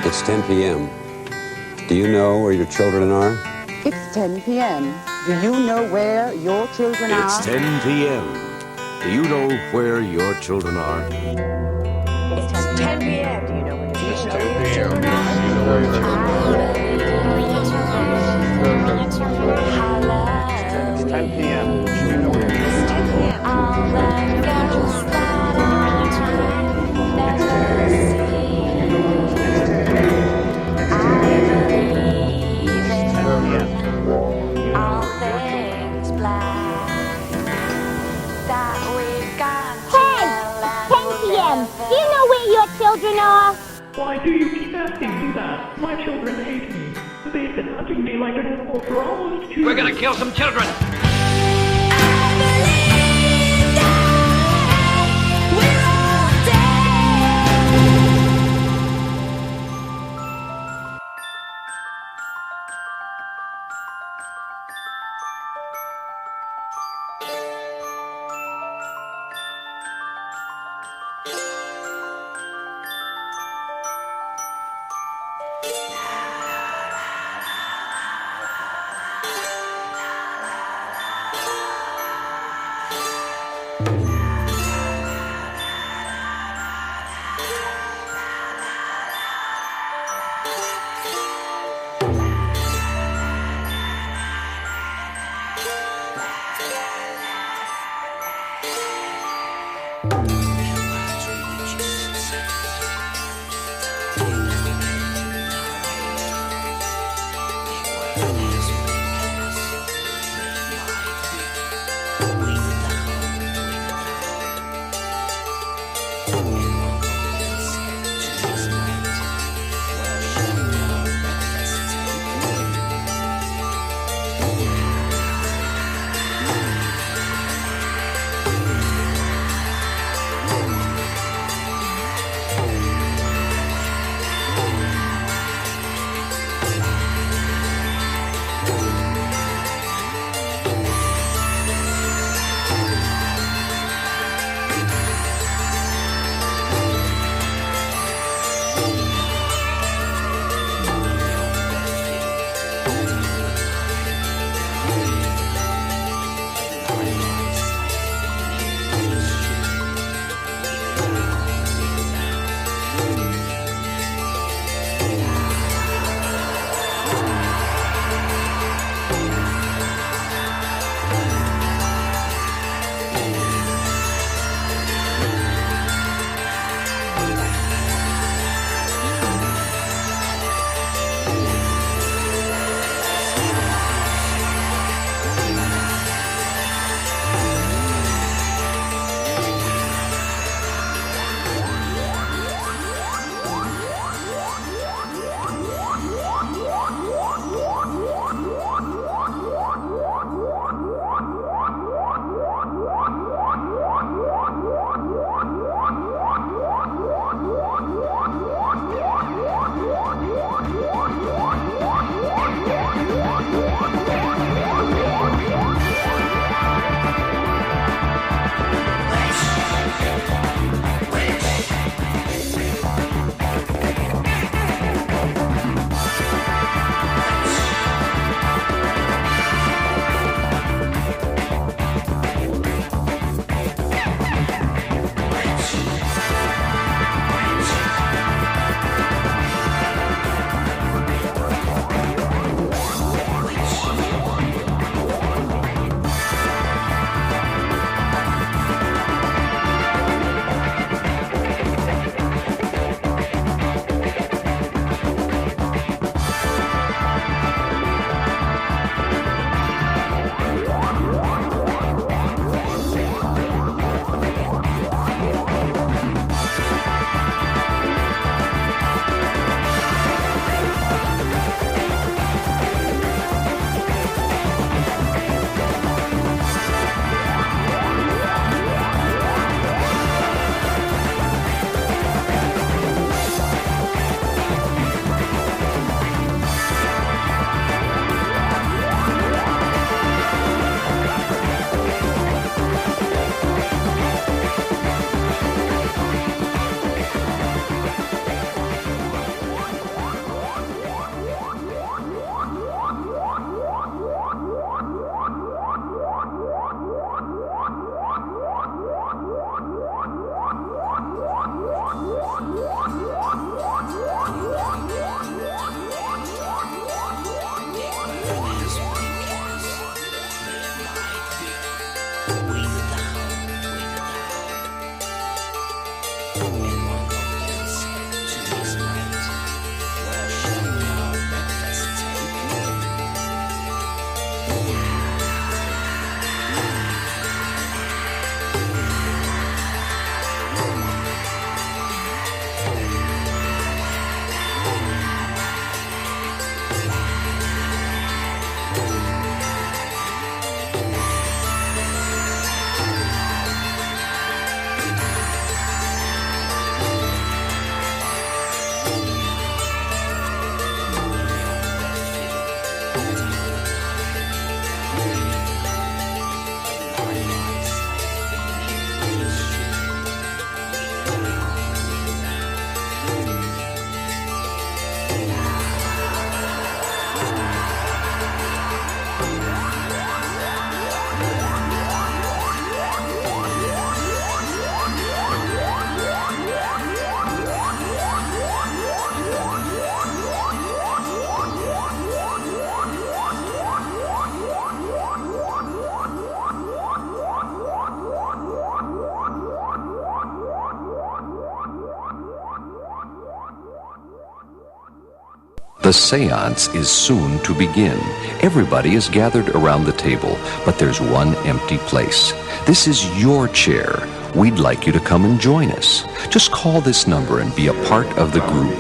It's 10 p.m. Do you know where your children are? It's 10 p.m. Do you know where your children are? It's 10 p.m. Do you know where your children are? It's 10 p.m. Do you know where your children are? It's 10 p.m. Do you know where your children are? It's 10 p.m. Do you know where your children are? It's 10 p.m. Do you know where your children are? Why do you keep asking me that? My children hate me. They've been hunting me like an animal for almost 2 years. We're gonna kill some children! The seance is soon to begin. Everybody is gathered around the table, but there's one empty place. This is your chair. We'd like you to come and join us. Just call this number and be a part of the group.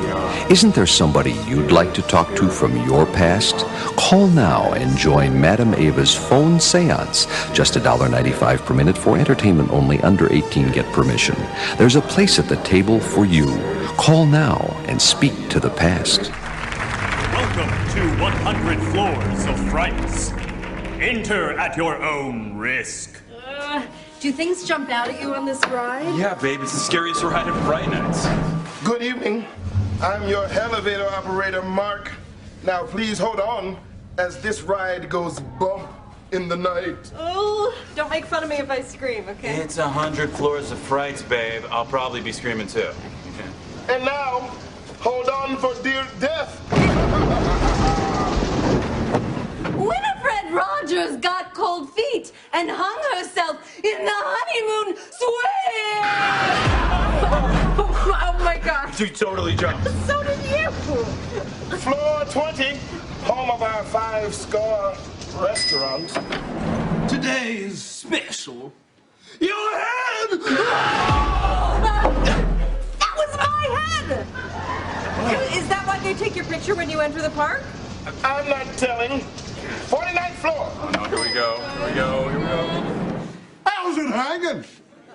Isn't there somebody you'd like to talk to from your past? Call now and join Madame Ava's phone seance. Just $1.95 per minute for entertainment only. Under 18 get permission. There's a place at the table for you. Call now and speak to the past. Welcome to 100 Floors of Frights. Enter at your own risk. Do things jump out at you on this ride? Yeah, babe, it's the scariest ride of Fright Nights. Good evening. I'm your elevator operator, Mark. Now, please hold on as this ride goes bump in the night. Oh, don't make fun of me if I scream, okay? It's 100 Floors of Frights, babe. I'll probably be screaming too. Okay. And now, hold on for dear death. Winifred Rogers got cold feet and hung herself in the honeymoon suite. Oh my gosh. You totally jumped. So did you. Floor 20, home of our 5-star restaurant. Today is special. Your head! That was my head! Is that why they take your picture when you enter the park? I'm not telling. 49th floor. Oh no, here we go. Here we go. Here we go. How's it hanging?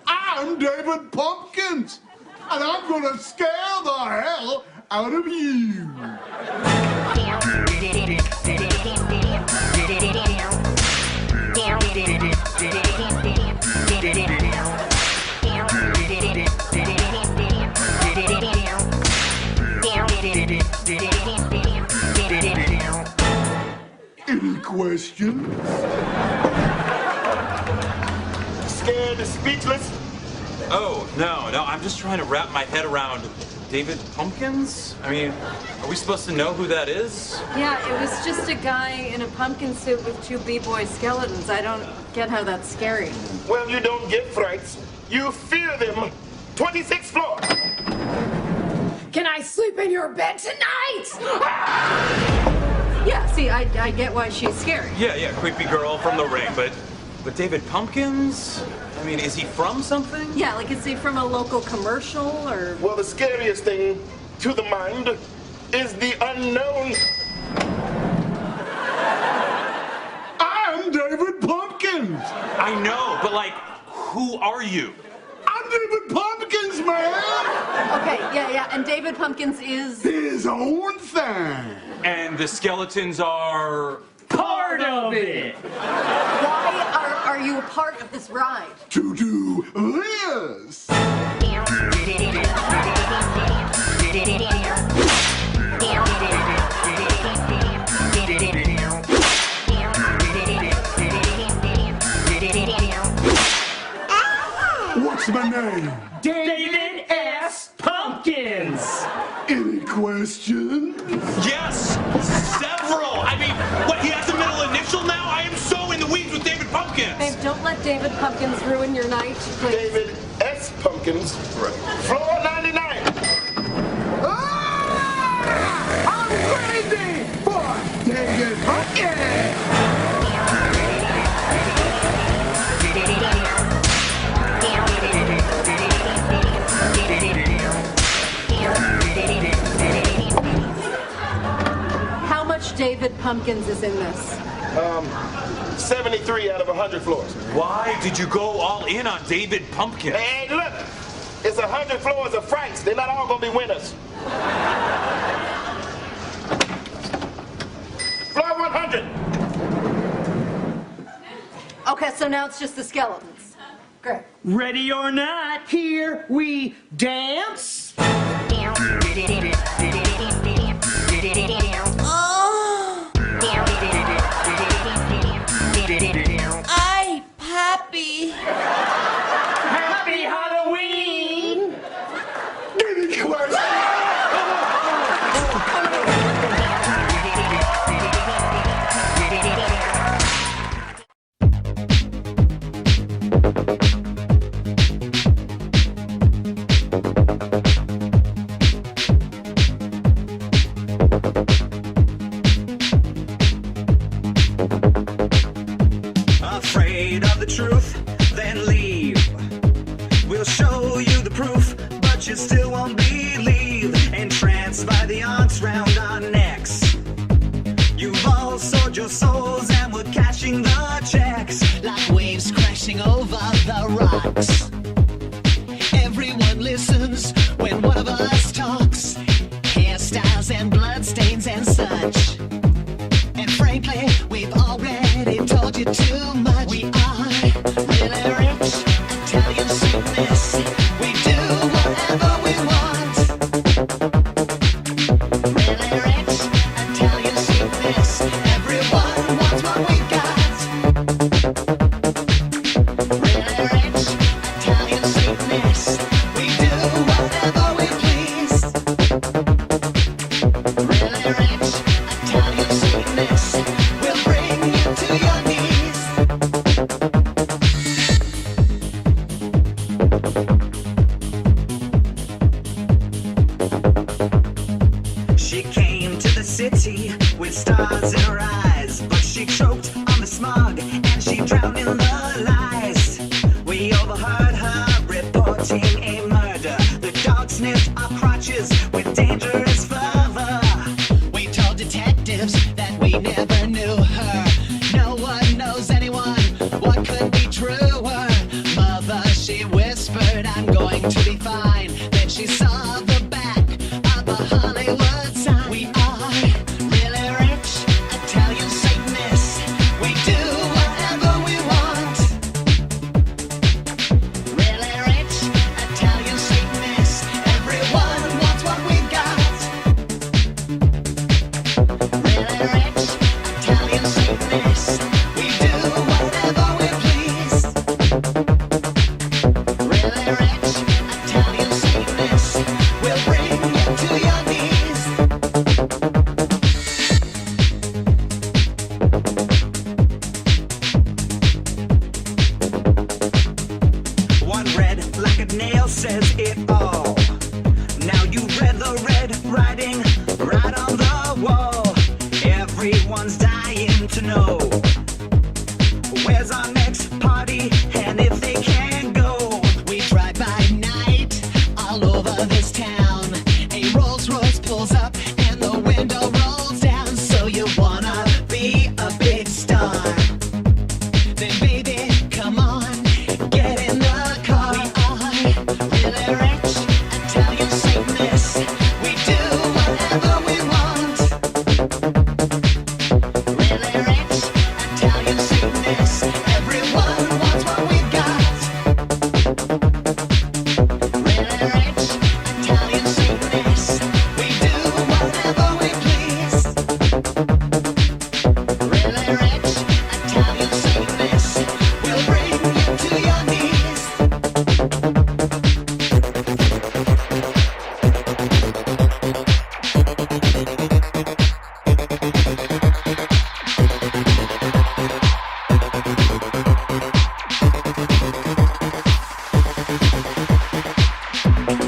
I'm David Pumpkins, and I'm gonna scare the hell out of you. Any questions? Scared and speechless? Oh, no, I'm just trying to wrap my head around David Pumpkins? I mean, are we supposed to know who that is? Yeah, it was just a guy in a pumpkin suit with 2 b-boy skeletons. I don't get how that's scary. Well, you don't get frights. You fear them. 26th floor. Can I sleep in your bed tonight? Yeah, see, I get why she's scary. Yeah, creepy girl from The Ring, but David Pumpkins? I mean, is he from something? Yeah, like is he from a local commercial or? Well, the scariest thing to the mind is the unknown. I'm David Pumpkins. I know, but like, who are you? I'm David Pumpkins, man. Okay, yeah, and David Pumpkins is His own thing. And the skeletons are Part of it! why are you a part of this ride? To do this. What's my name? David S. Pumpkins! Any questions? yes, several. I mean, what? He has a middle initial now? I am so in the weeds with David Pumpkins. Babe, don't let David Pumpkins ruin your night, please. David S. Pumpkins. Right. Floor 99. I'm crazy for David Pumpkins. How much David Pumpkins is in this? 73 out of 100 floors. Why did you go all in on David Pumpkins? Hey, look. It's 100 floors of frights. They're not all going to be winners. Floor 100. Okay, so now it's just the skeletons. Great. Ready or not, here we dance! Ay, papi. Happy Halloween! Any questions? knots round our necks. You've all sold your souls and we're cashing the checks. Like waves crashing over the rocks. Everyone listens when one of us talks. Hairstyles and bloodstains and such. And frankly, we've already told you too much. We are really rich, Italian sweetness. We do whatever we want. Really rich, Italian sweetness. Everyone wants what we got. Really rich, Italian sweetness. We do whatever we please. Really rich, Italian sweetness. We'll bring you to your knees. She came to the city with stars in her eyes, but she choked on the smog and she drowned in the lies. We overheard her reporting a murder. The dog sniffed our crotches with dangerous fervor. We told detectives that we never knew her. No one knows anyone. What could be truer? Mother, she whispered, I'm going to be fine. Then she saw the back of a Hollywood sign. We are really rich, Italian Satanists. We do whatever we want. Really rich, Italian Satanists. Everyone wants what we got. Really rich, Italian Satanists. We do whatever we please. Really rich, Italian Satanists. We'll bring you to your knees. One red like a nail says it all. Now you read the red writing right on the wall. Everyone's dying to know where's our next party and if they can go. We drive by night all over this town. A Rolls Royce pulls up and the window rolls down. So you wanna be a big star? Then baby, come on, get in the car. We are really rich, Italian Satanists. We do whatever we want. Really rich, Italian Satanists. Everyone wants what we got. Really rich, Italian Satanists. We do whatever we please. Really rich, Italian Satanists. We'll bring you to your knees.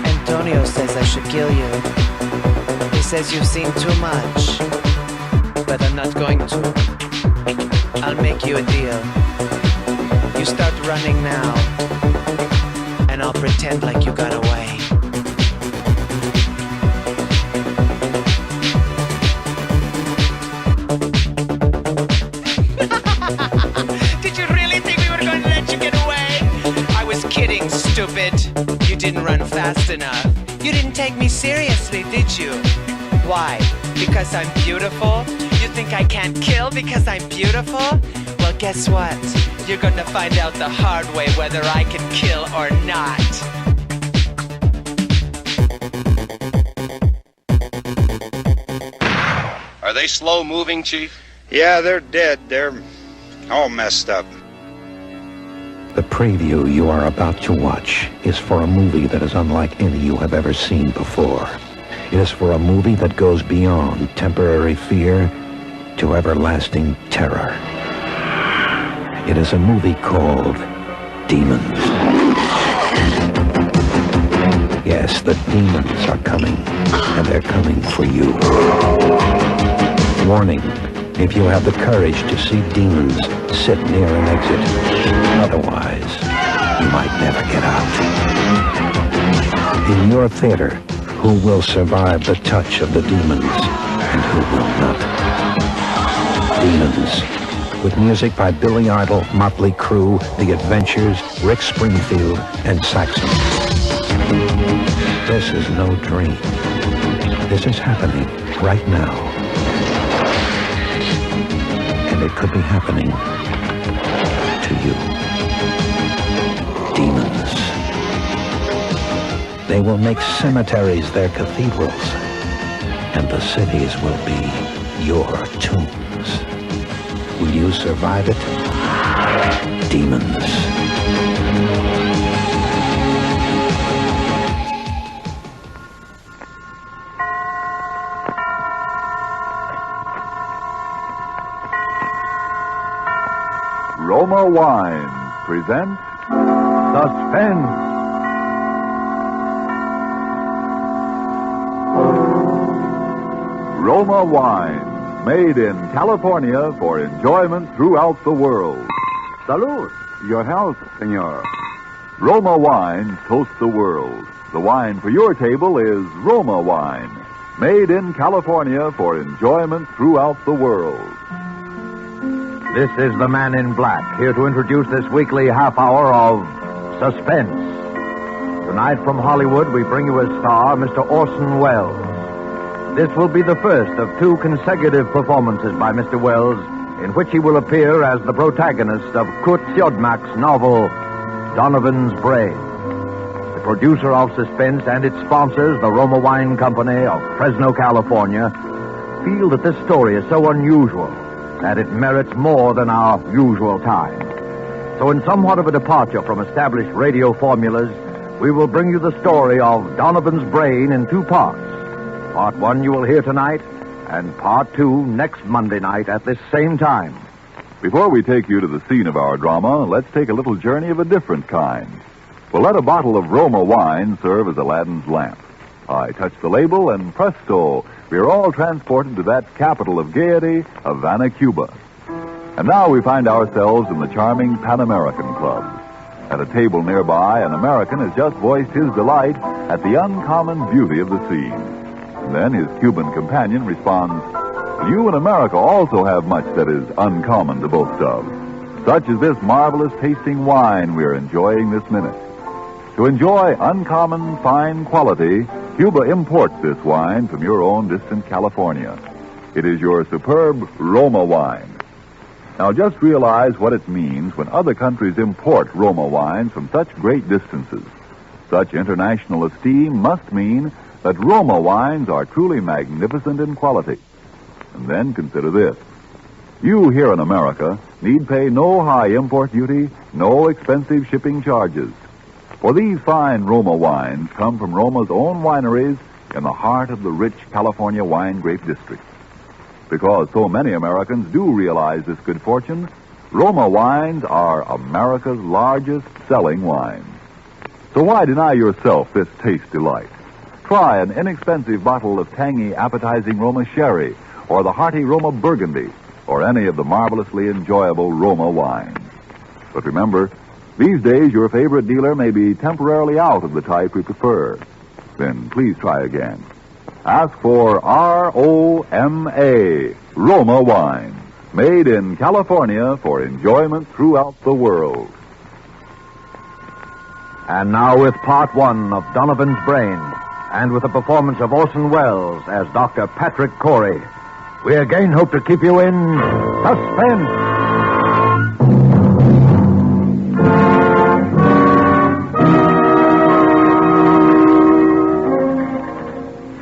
Antonio says I should kill you. He says you've seen too much. But I'm not going to. I'll make you a deal. You start running now, and I'll pretend like you got away. Did you really think we were going to let you get away? I was kidding, stupid. You didn't run fast enough. You didn't take me seriously, did you? Why? Because I'm beautiful? You think I can't kill because I'm beautiful? Well, guess what? You're gonna find out the hard way whether I can kill or not. Are they slow moving, Chief? Yeah, they're dead. They're all messed up. The preview you are about to watch is for a movie that is unlike any you have ever seen before. It is for a movie that goes beyond temporary fear to everlasting terror. It is a movie called Demons. Yes, the demons are coming, and they're coming for you. Warning, if you have the courage to see demons, sit near an exit. Otherwise, you might never get out. In your theater, Who will survive the touch of the demons and who will not? Demons. With music by Billy Idol, Motley Crue, The Adventures, Rick Springfield, and Saxon. This is no dream. This is happening right now. And it could be happening to you. Demons. They will make cemeteries their cathedrals, and the cities will be your tombs. Will you survive it? Demons. Roma Wine presents Suspense. Roma Wine, made in California for enjoyment throughout the world. Salud. Your health, senor. Roma Wine toasts the world. The wine for your table is Roma Wine, made in California for enjoyment throughout the world. This is the Man in Black, here to introduce this weekly half hour of Suspense. Tonight from Hollywood, we bring you as star Mr. Orson Welles. This will be the first of two consecutive performances by Mr. Welles, in which he will appear as the protagonist of Kurt Siodmak's novel, Donovan's Brain. The producer of Suspense and its sponsors, the Roma Wine Company of Fresno, California, feel that this story is so unusual that it merits more than our usual time. So in somewhat of a departure from established radio formulas, we will bring you the story of Donovan's Brain in two parts. Part one you will hear tonight, and part two next Monday night at this same time. Before we take you to the scene of our drama, let's take a little journey of a different kind. We'll let a bottle of Roma wine serve as Aladdin's lamp. I touch the label, and presto, we are all transported to that capital of gaiety, Havana, Cuba. And now we find ourselves in the charming Pan American Club. At a table nearby, an American has just voiced his delight at the uncommon beauty of the scene. And then his Cuban companion responds, "You in America also have much that is uncommon to boast of. Such as this marvelous tasting wine we are enjoying this minute. To enjoy uncommon fine quality, Cuba imports this wine from your own distant California. It is your superb Roma wine. Now just realize what it means when other countries import Roma wines from such great distances. Such international esteem must mean that Roma wines are truly magnificent in quality. And then consider this. You here in America need pay no high import duty, no expensive shipping charges. For these fine Roma wines come from Roma's own wineries in the heart of the rich California wine grape district. Because so many Americans do realize this good fortune, Roma wines are America's largest selling wines. So why deny yourself this taste delight? Try an inexpensive bottle of tangy, appetizing Roma sherry, or the hearty Roma burgundy, or any of the marvelously enjoyable Roma wines. But remember, these days your favorite dealer may be temporarily out of the type we prefer. Then please try again. Ask for R-O-M-A, Roma wine, made in California for enjoyment throughout the world. And now with part one of Donovan's Brain, and with the performance of Orson Welles as Dr. Patrick Corey, we again hope to keep you in suspense.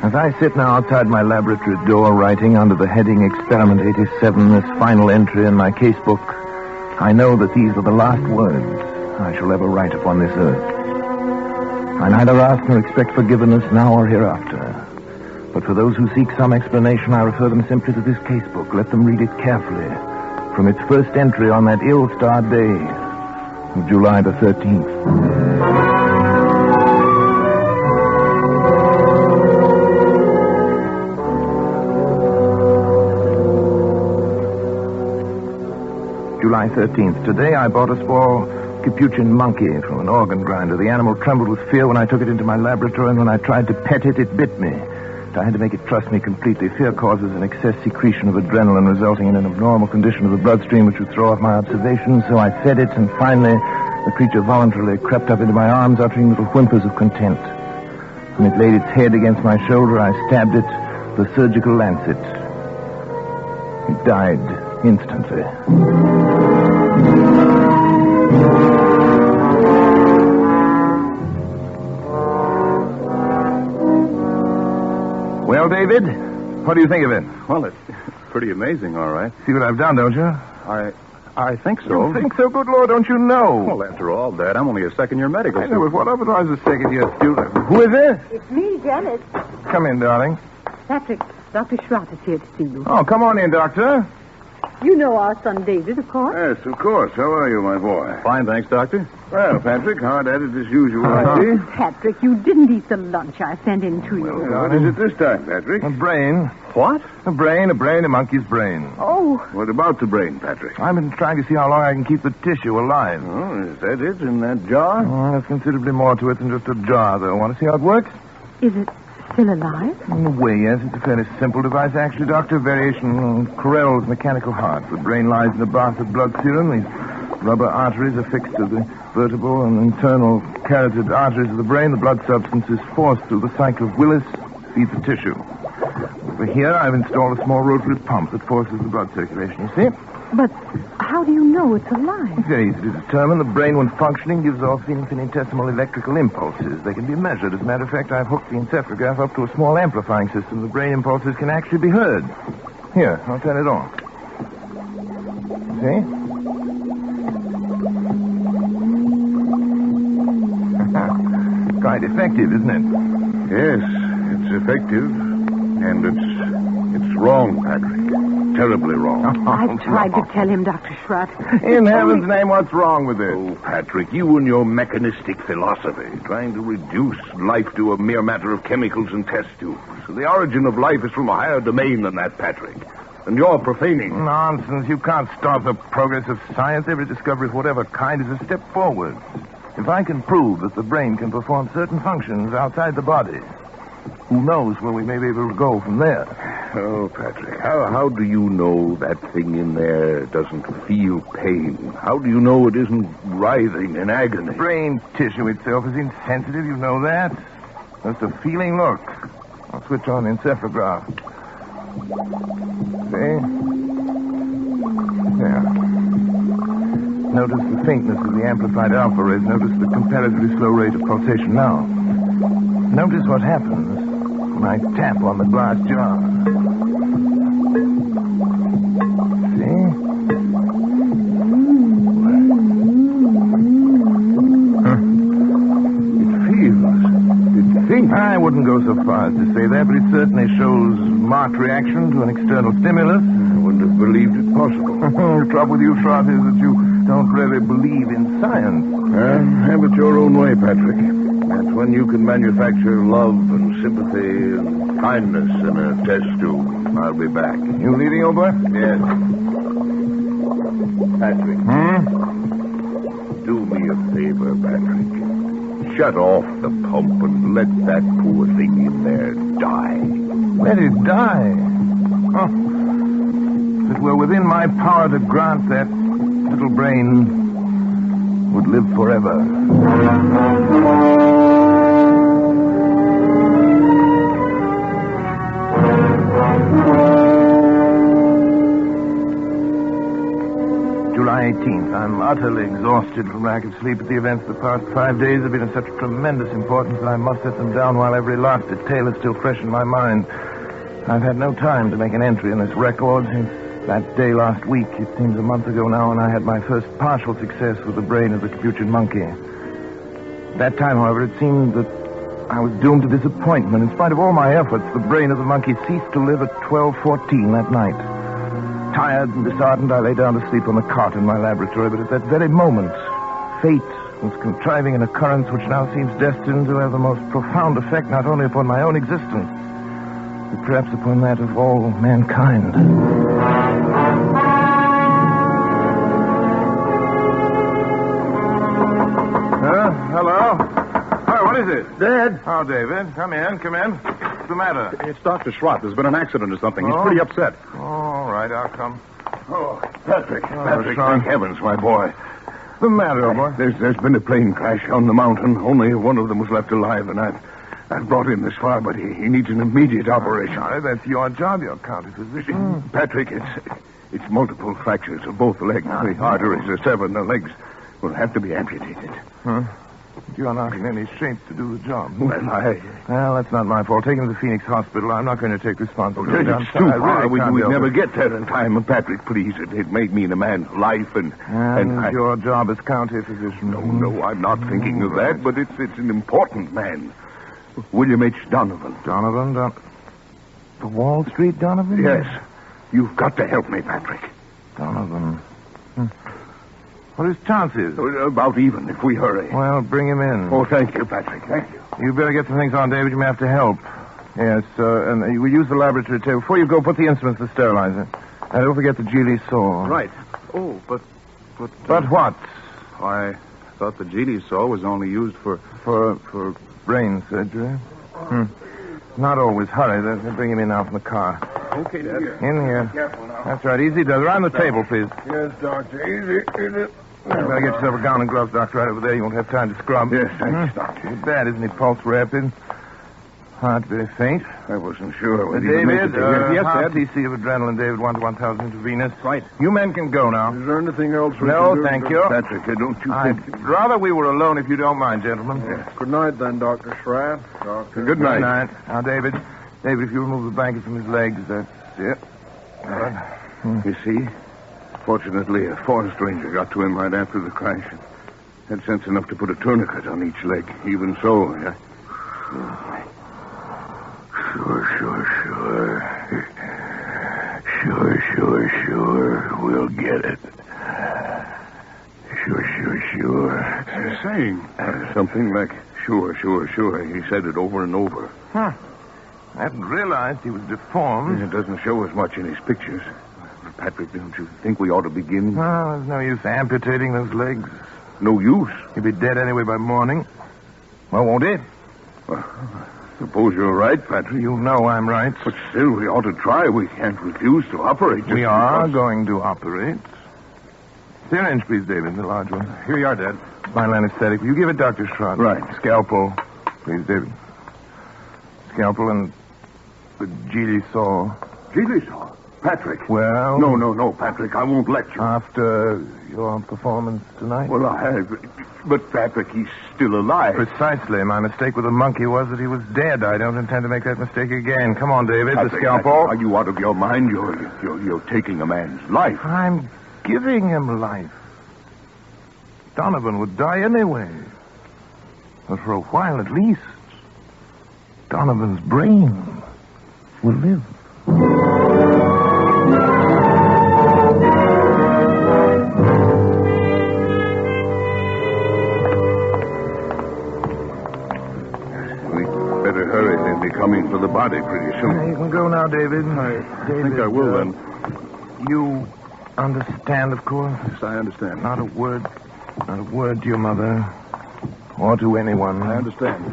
As I sit now outside my laboratory door writing under the heading Experiment 87, this final entry in my casebook, I know that these are the last words I shall ever write upon this earth. I neither ask nor expect forgiveness now or hereafter. But for those who seek some explanation, I refer them simply to this casebook. Let them read it carefully from its first entry on that ill-starred day of July the 13th. July 13th. Today I bought a small Capuchin monkey from an organ grinder. The animal trembled with fear when I took it into my laboratory, and when I tried to pet it, it bit me. I had to make it trust me completely. Fear causes an excess secretion of adrenaline, resulting in an abnormal condition of the bloodstream, which would throw off my observations. So I fed it, and finally, the creature voluntarily crept up into my arms, uttering little whimpers of content. When it laid its head against my shoulder, I stabbed it with a surgical lancet. It died instantly. Well, David, what do you think of it? Well, it's pretty amazing, all right. See what I've done, don't you? I think so. You think so? Good Lord, don't you know? Well, after all, Dad, I'm only a second-year medical I know, student. but what otherwise a second-year student? Who is this? It's me, Janet. Come in, darling. Patrick, Dr. Schratt is here to see you. Oh, come on in, Doctor. You know our son David, of course. Yes, of course. How are you, my boy? Fine, thanks, Doctor. Well, Patrick, hard at it as usual, I see. Patrick, you didn't eat the lunch I sent in to you. Well, what is it this time, Patrick? A brain. What? A monkey's brain. Oh. What about the brain, Patrick? I've been trying to see how long I can keep the tissue alive. Oh, is that it in that jar? Oh, there's considerably more to it than just a jar, though. Want to see how it works? Is it still alive? In a way, yes. It's a fairly simple device, actually, Doctor. Variation on Carell's mechanical heart. The brain lies in a bath of blood serum. These rubber arteries are fixed to the vertebral and internal carotid arteries of the brain. The blood substance is forced through the cycle of Willis, feeds the tissue. Over here, I've installed a small rotary pump that forces the blood circulation, you see? But how do you know it's alive? It's very easy to determine. The brain, when functioning, gives off infinitesimal electrical impulses. They can be measured. As a matter of fact, I've hooked the encephalograph up to a small amplifying system. The brain impulses can actually be heard. Here, I'll turn it on. See? Quite effective, isn't it? Yes, it's effective. And it's wrong, Patrick. Terribly wrong. I tried to tell him, Dr. Schratt. In heaven's name, what's wrong with it? Oh, Patrick, you and your mechanistic philosophy, trying to reduce life to a mere matter of chemicals and test tubes. The origin of life is from a higher domain than that, Patrick. And you're profaning. Nonsense. You can't stop the progress of science. Every discovery of whatever kind is a step forward. If I can prove that the brain can perform certain functions outside the body, who knows where we may be able to go from there? Oh, Patrick, how do you know that thing in there doesn't feel pain? How do you know it isn't writhing in agony? Brain tissue itself is insensitive, you know that? Just a feeling. Look. I'll switch on the encephalograph. See? There. Notice the faintness of the amplified alpha rays. Notice the comparatively slow rate of pulsation now. Notice what happens when I tap on the glass jar. See? It feels. It thinks. I wouldn't go so far as to say that, but it certainly shows marked reaction to an external stimulus. I wouldn't have believed it possible. The trouble with you, Schratt, is that you don't really believe in science. Have it your own way, Patrick. That's when you can manufacture love and sympathy and kindness in a test tube. I'll be back. You leaving, old boy? Yes. Patrick. Do me a favor, Patrick. Shut off the pump and let that poor thing in there die. Let it die? Oh. If it were within my power to grant, that little brain would live forever. July 18th. I'm utterly exhausted from lack of sleep. At the events of the past 5 days have been of such tremendous importance that I must set them down while every last detail is still fresh in my mind. I've had no time to make an entry in this record since that day last week. It seems a month ago now, and I had my first partial success with the brain of the Capuchin monkey. At that time, however, it seemed that I was doomed to disappointment. In spite of all my efforts, the brain of the monkey ceased to live at 12:14 that night. Tired and disheartened, I lay down to sleep on the cot in my laboratory, but at that very moment, fate was contriving an occurrence which now seems destined to have the most profound effect not only upon my own existence, but perhaps upon that of all mankind. is it? Dad. Oh, David. Come in. What's the matter? It's Dr. Schwab. There's been an accident or something. He's pretty upset. All right, I'll come. Oh, Patrick. Patrick, Sean. thank heavens, my boy. What's the matter, old boy? There's been a plane crash on the mountain. Only one of them was left alive, and I've brought him this far, but he needs an immediate operation. Sorry, that's your job, your county physician. Patrick, it's multiple fractures of both legs. The arteries are severed, and the legs will have to be amputated. Huh? You're not in any shape to do the job. Well, that's not my fault. Take him to the Phoenix Hospital. I'm not going to take responsibility. It's too far. We'd never get there in time. Patrick, please. It may mean a man's life, and your job as county physician. No, I'm not thinking of that, but it's an important man. William H. Donovan. Donovan? The Wall Street Donovan? Yes. You've got to help me, Patrick. Donovan. What are his chances? About even, if we hurry. Well, bring him in. Oh, thank you, Patrick. Thank you. You better get some things on, David. You may have to help. Yes, and we use the laboratory table. Before you go, put the instruments to sterilize it. And don't forget the Geely saw. Right. Oh, but... But what? I thought the Geely saw was only used for brain surgery. Not always. Hurry. They'll bring him in now from the car. Okay, Dad. In here. Careful now. That's right. Easy does. Around the table, please. Yes, Doctor. Easy. You better get yourself a gown and gloves, Doctor, right over there. You won't have time to scrub. Yes, thanks, Doctor. Too bad, isn't he? Pulse rapid. Heart very faint. I wasn't sure. David, yes, half Dad. cc of adrenaline, David, 1 to 1,000 intravenous. Right. You men can go now. Is there anything else we No, can do? thank you. Patrick, don't you think... I'd rather we were alone if you don't mind, gentlemen. Yes. Good night, then, Dr. Schratt. Good night. Good night. Now, David, if you remove the blanket from his legs, that's it. You see? Fortunately, a forest ranger got to him right after the crash. Had sense enough to put a tourniquet on each leg. Even so, yeah. Sure. We'll get it. Sure. What's he saying? Something like sure. He said it over and over. I hadn't realized he was deformed. It doesn't show as much in his pictures. Patrick, don't you think we ought to begin? No, there's no use amputating those legs. No use? He'll be dead anyway by morning. Well, won't he? Suppose you're right, Patrick. You know I'm right. But still, we ought to try. We can't refuse to operate. We are going to operate. Syringe, please, David, the large one. Here you are, Dad. Spinal anesthetic. Will you give it Dr. Schratt? Right. Scalpel, please, David. Scalpel and the Geely saw. Geely saw? Patrick. Well... No, Patrick, I won't let you. After your performance tonight? Well, but Patrick, he's still alive. Precisely. My mistake with the monkey was that he was dead. I don't intend to make that mistake again. Come on, David, Patrick, the scalpel. Are you out of your mind? You're taking a man's life. I'm giving him life. Donovan would die anyway. But for a while at least, Donovan's brain will live. Be coming for the body pretty soon. You can go now, David. I think I will, then. You understand, of course? Yes, I understand. Not a word to your mother or to anyone. I understand.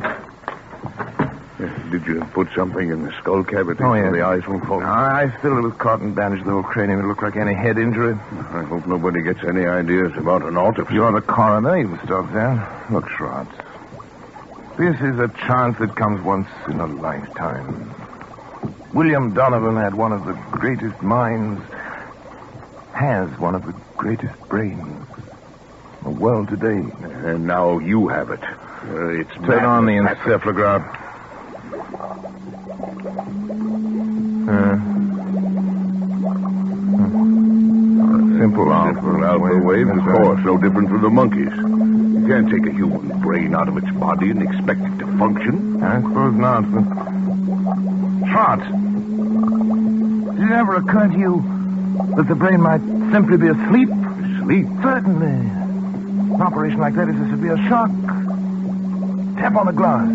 Did you put something in the skull cavity so the eyes won't fall? I filled it with cotton, bandaged the whole cranium. It looked like any head injury. I hope nobody gets any ideas about an autopsy. You're the coroner. You must stop there. Look, Schratt. This is a chance that comes once in a lifetime. William Donovan had one of the greatest minds, has one of the greatest brains in the world today. And now you have it. Turn on the encephalograph. Simple alpha waves, of course, no different from the monkeys. You can't take a human brain out of its body and expect it to function. I suppose not, but... Schratt, did it ever occur to you that the brain might simply be asleep? Asleep? Certainly. An operation like that is a severe shock. Tap on the glass.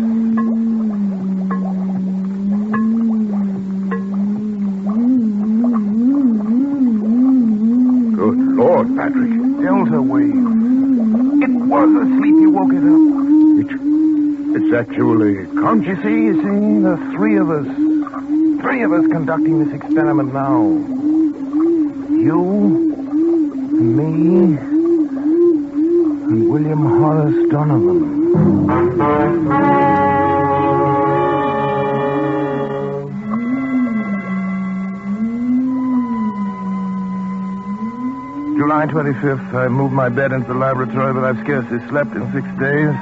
Good Lord, Patrick. Delta wave. It was asleep. You woke it up. It's actually conscious. You see, the three of us conducting this experiment now. You, me, and William Horace Donovan. July 25th, I moved my bed into the laboratory, but I've scarcely slept in 6 days.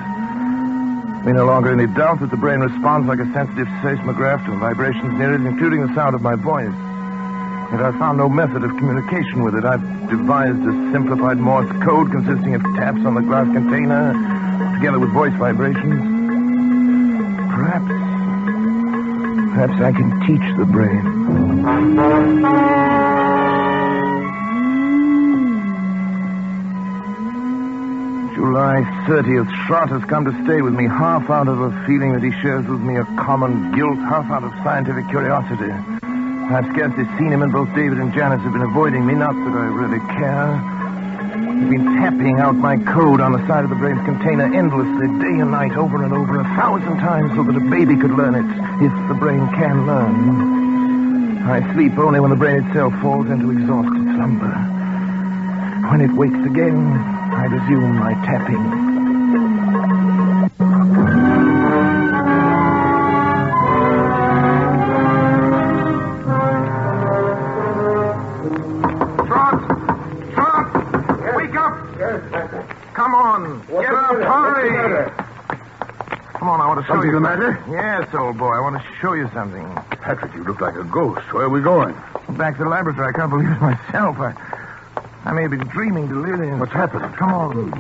There's no longer any doubt that the brain responds like a sensitive seismograph to vibrations near it, including the sound of my voice. Yet I found no method of communication with it. I've devised a simplified Morse code consisting of taps on the glass container, together with voice vibrations. Perhaps I can teach the brain. July 30th, Schrott has come to stay with me, half out of a feeling that he shares with me a common guilt, half out of scientific curiosity. I've scarcely seen him, and both David and Janice have been avoiding me, not that I really care. They've been tapping out my code on the side of the brain's container endlessly, day and night, over and over, 1,000 times, so that a baby could learn it, if the brain can learn. I sleep only when the brain itself falls into exhausted slumber. When it wakes again, I resume my tapping. Trot! Wake up! Come on! Get up! Hurry! Come on, I want to show you. Something the matter? Yes, old boy, I want to show you something. Patrick, you look like a ghost. Where are we going? Back to the laboratory. I can't believe it myself. I may have been dreaming delirium. What's happened? Come on.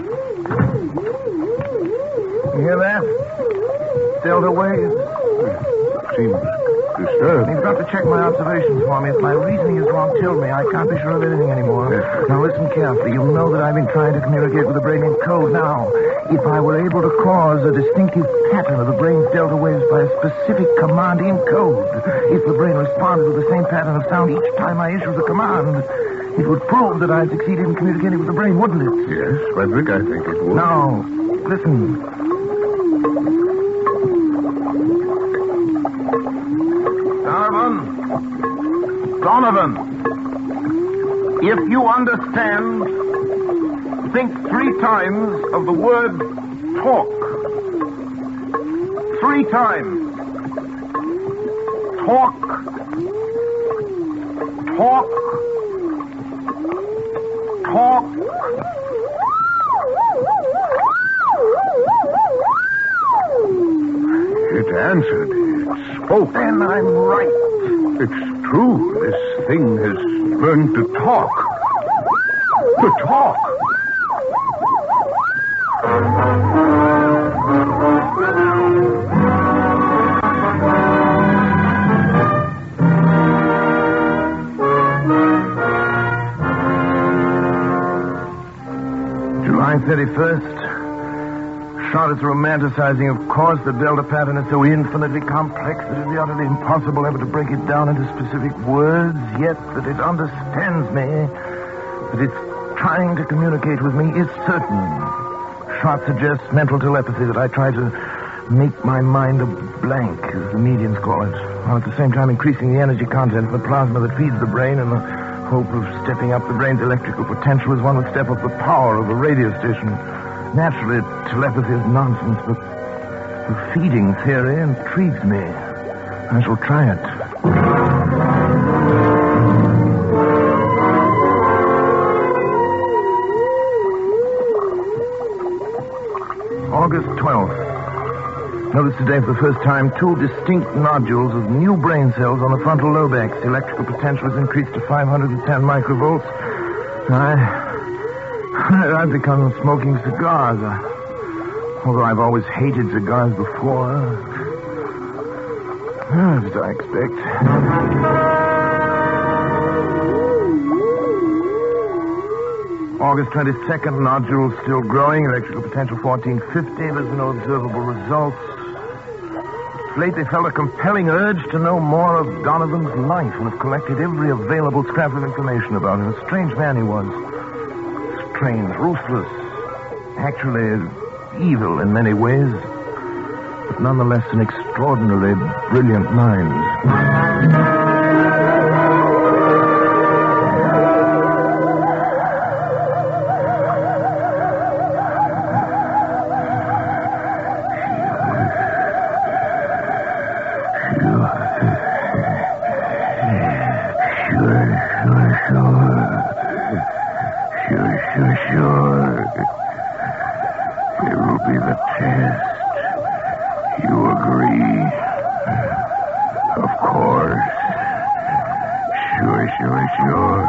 You hear that? Delta waves. Seems disturbed. You've got to check my observations for me. If my reasoning is wrong, tell me. I can't be sure of anything anymore. Yes. Now listen carefully. You'll know that I've been trying to communicate with the brain in code. Now, if I were able to cause a distinctive pattern of the brain's delta waves by a specific command in code, if the brain responded with the same pattern of sound each time I issue the command, it would prove that I'd succeeded in communicating with the brain, wouldn't it? Yes, Frederick, I think it would. Now, listen. Donovan, if you understand, think 3 times of the word talk. 3 times. Talk. Talk. Talk. It answered. It spoke. Then I'm right. It's true. This thing has learned to talk. To talk. July 31st. Charlotte's romanticizing, of course. The delta pattern is so infinitely complex that it would be utterly impossible ever to break it down into specific words, yet that it understands me, that it's trying to communicate with me, is certain. Charlotte suggests mental telepathy, that I try to make my mind a blank, as the mediums call it, while at the same time increasing the energy content of the plasma that feeds the brain in the hope of stepping up the brain's electrical potential as one would step up the power of a radio station. Naturally, telepathy is nonsense, but the feeding theory intrigues me. I shall try it. August 12th. Noticed today for the first time 2 distinct nodules of new brain cells on the frontal lobex. The electrical potential has increased to 510 microvolts. I've become smoking cigars. Although I've always hated cigars before. As I expect. August 22nd, nodules still growing, electrical potential 1450. There's no observable results. Lately felt a compelling urge to know more of Donovan's life and have collected every available scrap of information about him. A strange man he was. Strange, ruthless, actually evil in many ways. but nonetheless an extraordinarily brilliant mind. Sure. It will be the test. You agree? Of course. Sure.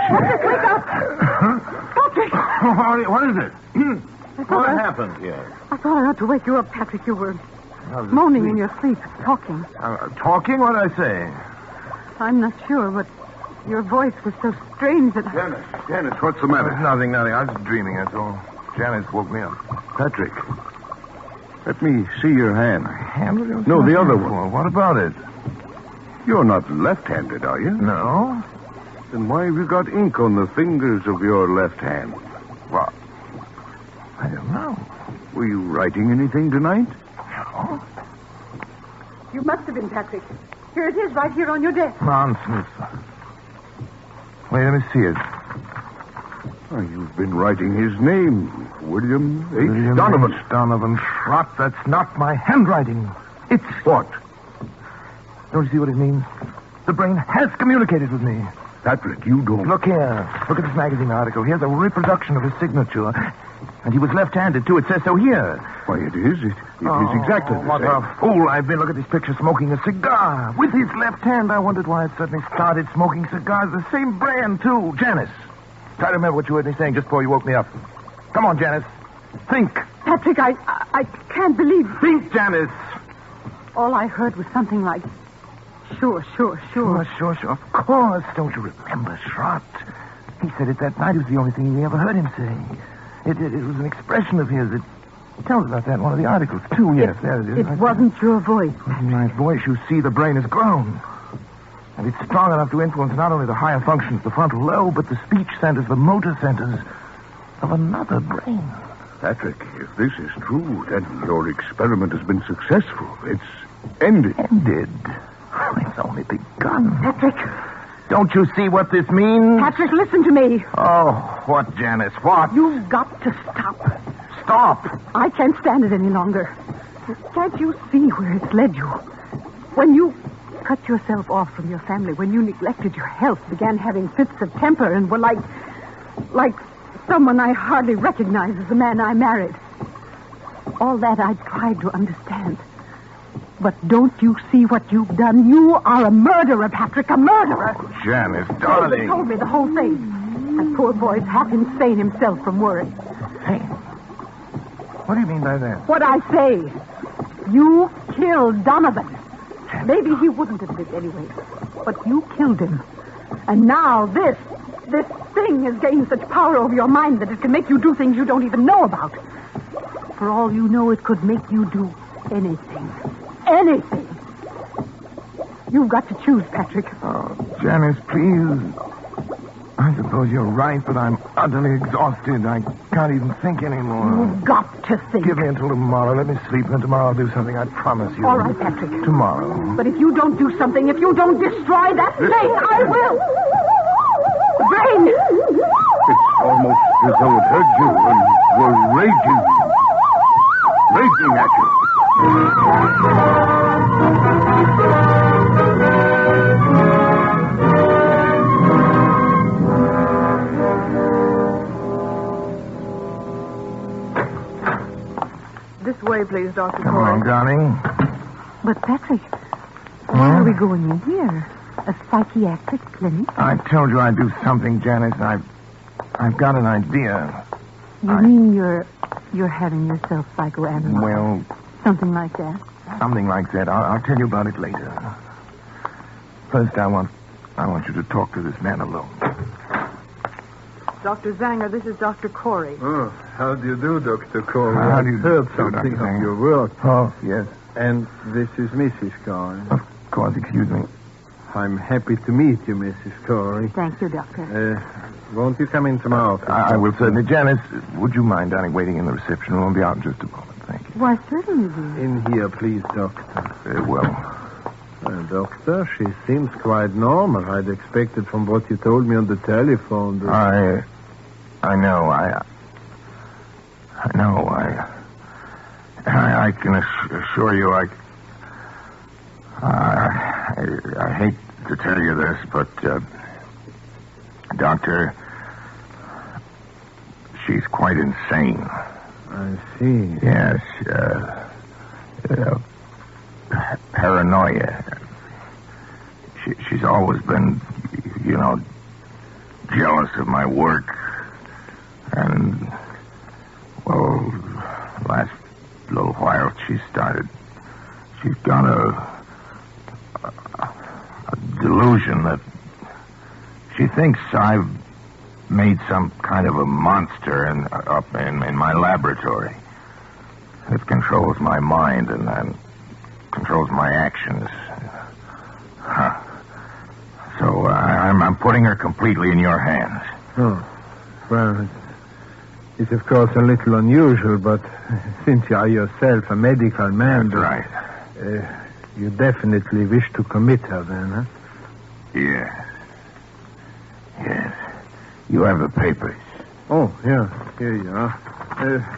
Patrick, wake up! Patrick! What is it? What happened here? I thought I ought to wake you up, Patrick. You were moaning in your sleep, talking. Talking? What did I say? I'm not sure, but your voice was so strange that... Janice, what's the matter? Nothing. I was dreaming, that's all. Janice woke me up. Patrick, let me see your hand. Hand? No, the other one. What about it? You're not left-handed, are you? No. Then why have you got ink on the fingers of your left hand? What? I don't know. Were you writing anything tonight? No. You must have been, Patrick. Here it is, right here on your desk. Nonsense. Wait, let me see it. Oh, you've been writing his name. William H. Donovan. H. Donovan. Trot, that's not my handwriting. It's... What? Don't you see what it means? The brain has communicated with me. Patrick, you don't... Look here. Look at this magazine article. Here's a reproduction of his signature. And he was left-handed, too. It says so here. Why, it is. It is exactly the what same. A fool I've been. Look at this picture smoking a cigar. With his left hand, I wondered why it suddenly started smoking cigars. The same brand, too. Janice. Try to remember what you heard me saying just before you woke me up. Come on, Janice. Think. Patrick, I can't believe... Think, Janice. All I heard was something like... Sure. Sure. Of course. Don't you remember, Schrott? He said it that night. It was the only thing we ever heard him say. It was an expression of his. It tells about that in one of the articles, too. Yes, there it is. It wasn't your voice. It wasn't my voice. You see, the brain has grown. And it's strong enough to influence not only the higher functions, the frontal lobe, but the speech centers, the motor centers of another brain. Patrick, if this is true, then your experiment has been successful. It's ended. Ended? It's only begun. Patrick. Don't you see what this means? Patrick, listen to me. Oh, what, Janice? What? You've got to stop. Stop? I can't stand it any longer. Can't you see where it's led you? When you cut yourself off from your family, when you neglected your health, began having fits of temper, and were like someone I hardly recognize as the man I married. All that I tried to understand. But don't you see what you've done? You are a murderer, Patrick, a murderer. Oh, Janice, darling. He told me the whole thing. That poor boy's half insane himself from worry. Hey, what do you mean by that? What I say. You killed Donovan. Maybe he wouldn't have lived anyway. But you killed him. And now this thing has gained such power over your mind that it can make you do things you don't even know about. For all you know, it could make you do anything. Anything. You've got to choose, Patrick. Oh, Janice, please. I suppose you're right, but I'm utterly exhausted. I can't even think anymore. You've got to think. Give me until tomorrow. Let me sleep, and then tomorrow I'll do something. I promise you. All right, Patrick. Tomorrow. But if you don't do something, if you don't destroy that thing, I will. The brain. It's almost as though it heard you and were raging at you. This way, please, Dr. Come on, darling. But, Patrick, why are we going in here? A psychiatric clinic? I told you I'd do something, Janice. I've got an idea. You mean you're having yourself psychoanalyzed? Well... Something like that? Something like that. I'll tell you about it later. First, I want you to talk to this man alone. Dr. Zanger, this is Dr. Corey. Oh, how do you do, Dr. Corey? How do you heard do, something Dr. of your work. Oh, yes. And this is Mrs. Corey. Of course, excuse me. I'm happy to meet you, Mrs. Corey. Thank you, Doctor. Won't you come into my office? I will certainly. Janice, would you mind, darling, waiting in the reception room? I'll be out in just a moment. Thank you. Why, certainly, dear. In here, please, Doctor. Very well. Doctor, she seems quite normal. I'd expected from what you told me on the telephone that... I know. I can assure you, I hate to tell you this, but, Doctor, she's quite insane. I see. Yes, paranoia. She's always been, jealous of my work. And, well, last little while she's got a delusion that she thinks I've made some kind of a monster up in my laboratory. It controls my mind and controls my actions. So I'm putting her completely in your hands. Oh, well, it's of course a little unusual, but since you are yourself a medical man... That's right. You definitely wish to commit her then, huh? Yes. You have the papers. Oh, yeah. Here you are.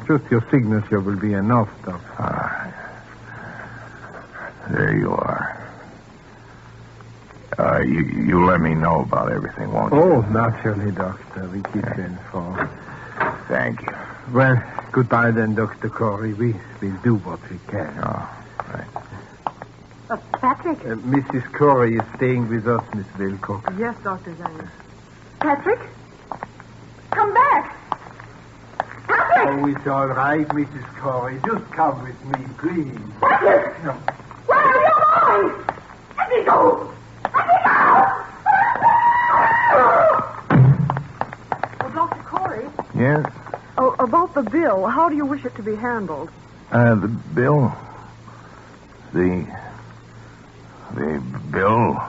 Just your signature will be enough, Doctor. There you are. You let me know about everything, won't you? Oh, naturally, Doctor. We keep you informed. Thank you. Well, goodbye then, Dr. Corey. We'll do what we can. Oh, right. Patrick? Mrs. Corey is staying with us, Miss Wilcox. Yes, Dr. Zane. Patrick? Come back! Patrick! Oh, it's all right, Mrs. Corey. Just come with me, please. Patrick! No. Where are you going? Let me go! Let me go! Oh, Dr. Corey? Yes? Oh, about the bill. How do you wish it to be handled? The bill? The bill?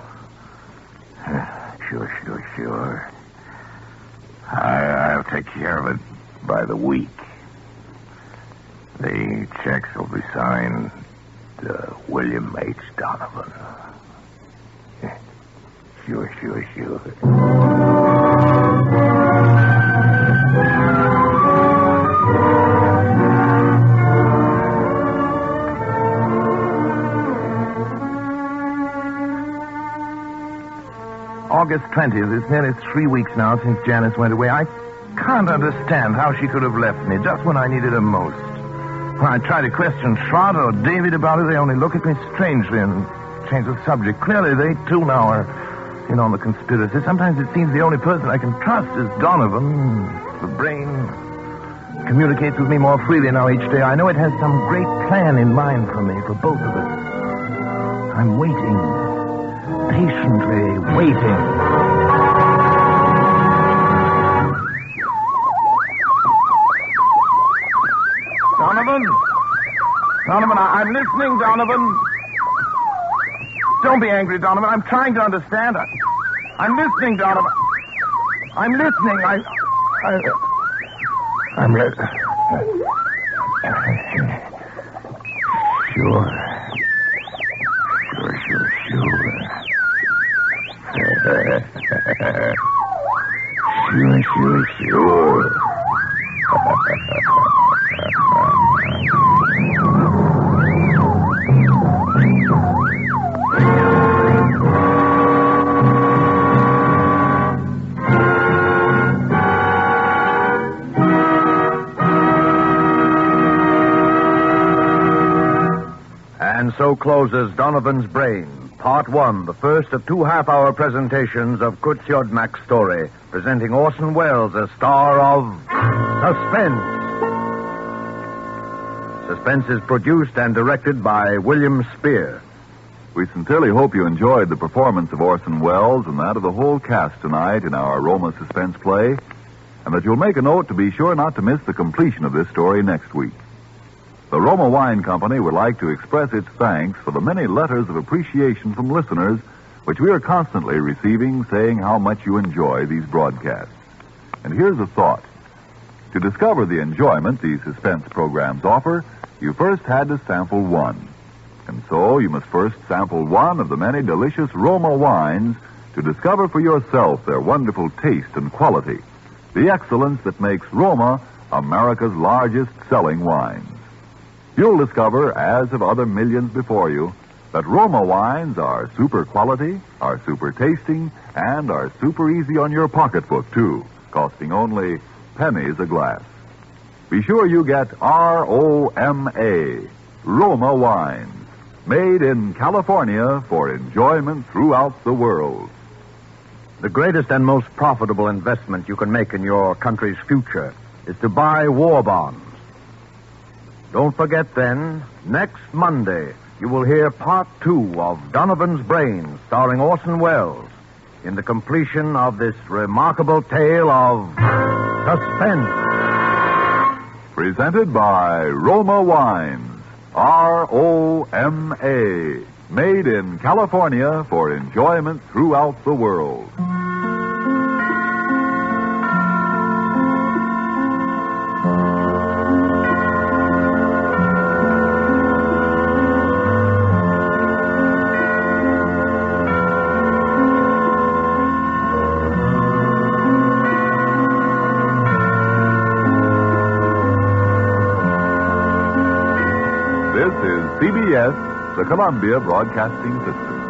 Sure. I'll take care of it by the week. The checks will be signed William H. Donovan. Sure. August 20th. It's nearly 3 weeks now since Janice went away. I can't understand how she could have left me just when I needed her most. When I try to question Trot or David about it, they only look at me strangely and change the subject. Clearly, they, too, now are in on the conspiracy. Sometimes it seems the only person I can trust is Donovan. The brain communicates with me more freely now each day. I know it has some great plan in mind for me, for both of us. I'm waiting. Patiently waiting. Donovan, I'm listening, Donovan. Don't be angry, Donovan. I'm trying to understand. I'm listening, Donovan. I'm listening. I'm listening. Sure. Sure. And so closes Donovan's Brain, Part 1, the first of 2 half-hour presentations of Kurt Siodmak's story, presenting Orson Welles as star of Suspense. Suspense is produced and directed by William Spear. We sincerely hope you enjoyed the performance of Orson Welles and that of the whole cast tonight in our Roma suspense play, and that you'll make a note to be sure not to miss the completion of this story next week. The Roma Wine Company would like to express its thanks for the many letters of appreciation from listeners which we are constantly receiving saying how much you enjoy these broadcasts. And here's a thought. To discover the enjoyment these suspense programs offer, you first had to sample one. And so you must first sample one of the many delicious Roma wines to discover for yourself their wonderful taste and quality, the excellence that makes Roma America's largest selling wines. You'll discover, as have other millions before you, that Roma wines are super quality, are super tasting, and are super easy on your pocketbook, too, costing only pennies a glass. Be sure you get R-O-M-A, Roma wines, made in California for enjoyment throughout the world. The greatest and most profitable investment you can make in your country's future is to buy war bonds. Don't forget, then, next Monday, you will hear part 2 of Donovan's Brains, starring Orson Welles, in the completion of this remarkable tale of suspense. Presented by Roma Wines, R-O-M-A, made in California for enjoyment throughout the world. CBS, the Columbia Broadcasting System.